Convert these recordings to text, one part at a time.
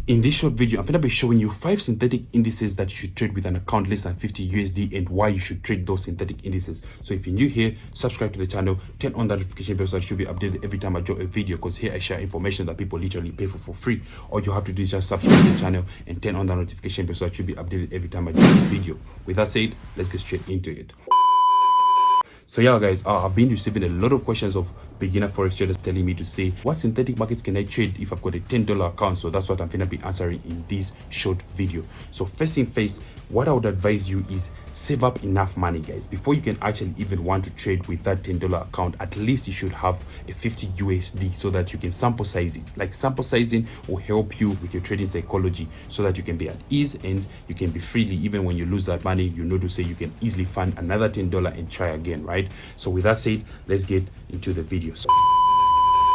In this short video, I'm going to be showing you 5 synthetic indices that you should trade with an account less than 50 USD and why you should trade those synthetic indices. So if you're new here, subscribe to the channel, turn on that notification bell so that you'll be updated every time I drop a video, because here I share information that people literally pay for free. All you have to do is just subscribe to the channel and turn on that notification bell so that you'll be updated every time I drop a video. With that said, let's get straight into it. So yeah guys, I've been receiving a lot of questions of beginner forex traders telling me to say what synthetic markets can I trade if I've got a $10 account. So that's what I'm gonna be answering in this short video. So first thing first, what I would advise you is save up enough money, guys. Before you can actually even want to trade with that $10 account, at least you should have a 50 USD so that you can sample size it. Like, sample sizing will help you with your trading psychology so that you can be at ease and you can be freely, even when you lose that money, you know to say you can easily find another $10 and try again, right? So with that said, let's get into the video. So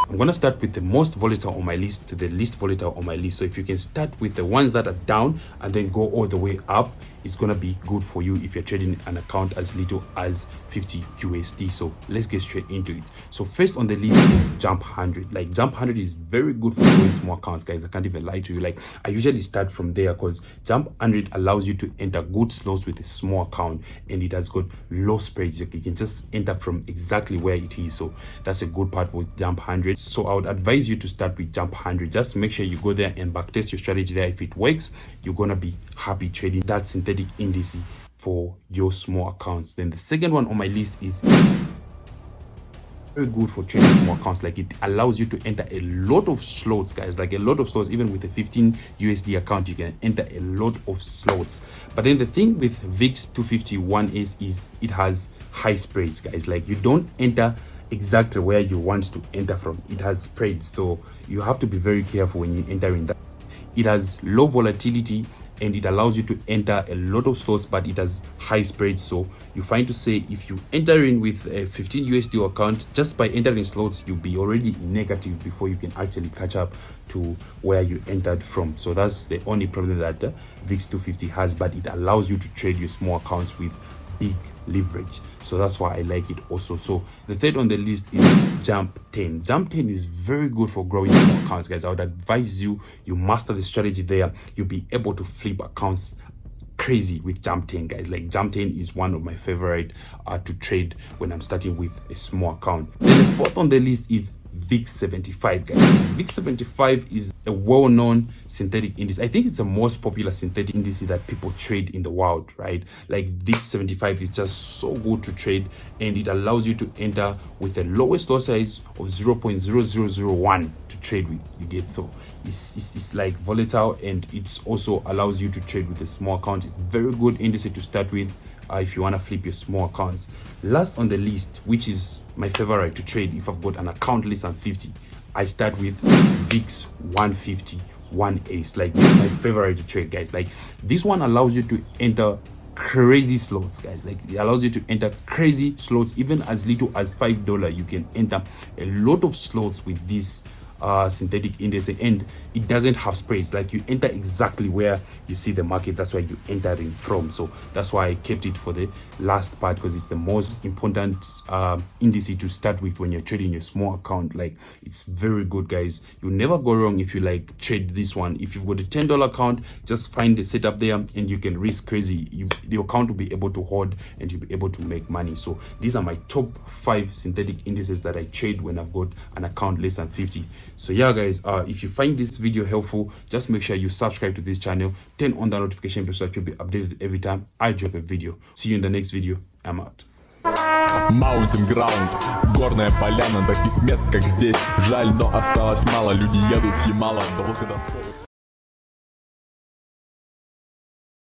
I'm gonna start with the most volatile on my list to the least volatile on my list. So if you can start with the ones that are down and then go all the way up, it's gonna be good for you if you're trading an account as little as 50 USD. So let's get straight into it. So first on the list is Jump 100. Like, Jump 100 is very good for growing small accounts, guys. I can't even lie to you. Like, I usually start from there because Jump 100 allows you to enter good slots with a small account, and it has got low spreads. You can just enter from exactly where it is. So that's a good part with Jump 100. So I would advise you to start with Jump 100. Just make sure you go there and backtest your strategy there. If it works, you're gonna be happy trading that synthetic indice for your small accounts. Then the second one on my list is very good for trading small accounts. Like, it allows you to enter a lot of slots, guys. Like, a lot of slots. Even with a 15 USD account, you can enter a lot of slots. But then the thing with VIX 251 is it has high spreads, guys. Like, you don't enter exactly where you want to enter from. It has spreads, so you have to be very careful when you enter in that. It has low volatility and it allows you to enter a lot of slots, but it has high spreads. So you find to say if you enter in with a 15 USD account, just by entering slots, you'll be already in negative before you can actually catch up to where you entered from. So that's the only problem that the VIX 250 has, but it allows you to trade your small accounts with big leverage. So that's why I like it also. So the third on the list is Jump 10. Jump 10 is very good for growing small accounts, guys. I would advise you master the strategy there. You'll be able to flip accounts crazy with Jump 10, guys. Like, Jump 10 is one of my favorite to trade when I'm starting with a small account. Then the fourth on the list is VIX 75, guys. VIX 75 is a well-known synthetic index. I think it's the most popular synthetic index that people trade in the world, right? Like, VIX 75 is just so good to trade, and it allows you to enter with the lowest lot size of 0.0001 to trade with. You get, so it's like volatile, and it also allows you to trade with a small account. It's very good index to start with if you want to flip your small accounts. Last on the list, which is my favorite to trade if I've got an account less than 50, I start with VIX 150 1/8. Like, this is my favorite to trade, guys. Like, this one allows you to enter crazy slots, guys. Like, it allows you to enter crazy slots. Even as little as $5 you can enter a lot of slots with this synthetic index, and it doesn't have spreads. Like, you enter exactly where you see the market. That's where you enter in from. So that's why I kept it for the last part, because it's the most important index to start with when you're trading your small account. Like, it's very good, guys. You'll never go wrong if you like trade this one. If you've got a $10 account, just find the setup there and you can risk crazy. The account will be able to hold and you'll be able to make money. So these are my top 5 synthetic indices that I trade when I've got an account less than 50. So yeah, guys, if you find this video helpful, just make sure you subscribe to this channel, turn on the notification bell so that you'll be updated every time I drop a video. See you in the next video. I'm out. Mountain ground, горная поляна, таких мест как здесь. Жаль, но осталось мало, люди едут с Ямала до Волгодонского.